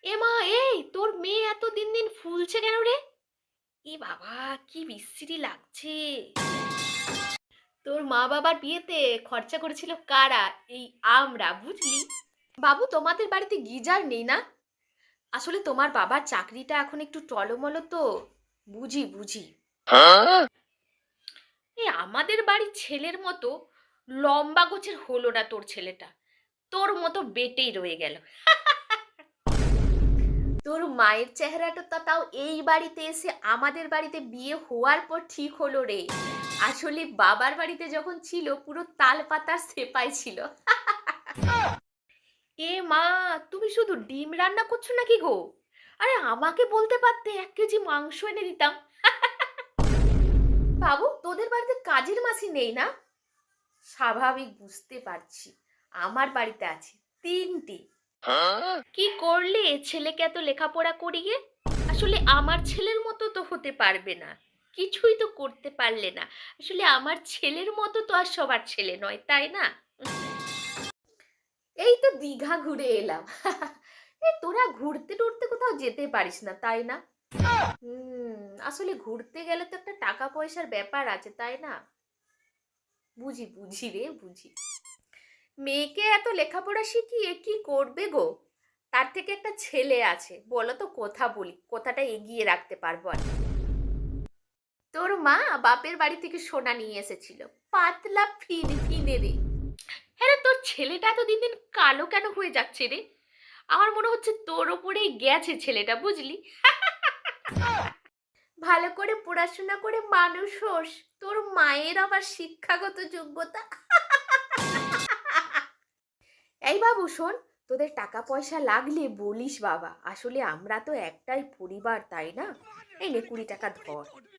এ মা, এই তোর মেয়ে এত দিন দিন ফুলছে কেন রে? এ বাবা, কি বিশ্রী লাগছে। তোর মা বাবার বিয়েতে খরচা করেছিল কারা? এই আমরা, বুঝলি। বাবু, তোমাদের বাড়িতে গিজার নেই না? আসলে তোমার বাবার চাকরিটা এখন একটু টলমলো তো। বুঝি বুঝি। এই আমাদের বাড়ির ছেলের মতো লম্বা গোছের হলো না তোর ছেলেটা। তোর মতো বেটেই রয়ে গেল। তোর মায়ের চেহারাটা তো তাও এই বাড়িতে এসে আমাদের বাড়িতে বিয়ে হওয়ার পর ঠিক হলো রে। আসলে বাবার বাড়িতে যখন ছিল পুরো তাল পাতার সেপাই ছিল। এ মা, তুমি শুধু ডিম রান্না করছো নাকি গো? আরে আমাকে বলতে পারতে, 1 কেজি মাংস এনে দিতাম। বাবু, তোদের বাড়িতে কাজের মাসি নেই না? স্বাভাবিক, বুঝতে পারছি। আমার বাড়িতে আছে 3টি। কি করলে ছেলেকে এত লেখাপড়া করিয়ে? আসলে আমার ছেলের মতো তো হতে পারবে না। কিছুই তো করতে পারলে না। আসলে আমার ছেলের মতো তো আর সবার ছেলে নয়, তাই না? এই তো দীঘা ঘুরে এলাম। এই তোরা ঘুরতে টুরতে কোথাও যেতে পারিস না, তাই না? আসলে ঘুরতে গেলে তো একটা টাকা পয়সার ব্যাপার আছে, তাই না? বুঝি বুঝি রে, বুঝি। মেয়েকে এত লেখাপড়া শিখিয়ে কি করবে গো? তার থেকে একটা ছেলে আছে, বলো তো কথা বলি, কথাটা এগিয়ে রাখতে পারবো আর কি। তোর মা বাপের বাড়ি থেকে সোনা নিয়ে এসেছিল, পাতলা ফিনফিনে রে। হ্যাঁ রে, তোর ছেলেটা তো দিন দিন কালো কেন হয়ে যাচ্ছে রে? আমার মনে হচ্ছে তোর ওপরেই গেছে ছেলেটা, বুঝলি। ভালো করে পড়াশোনা করে মানুষ হোস। তোর মায়ের আবার শিক্ষাগত যোগ্যতা। এই বাবু শোন, তোদের টাকা পয়সা লাগলে বলিস বাবা, আসলে আমরা তো একটাই পরিবার, তাই না? এই নে 20 টাকা ধর।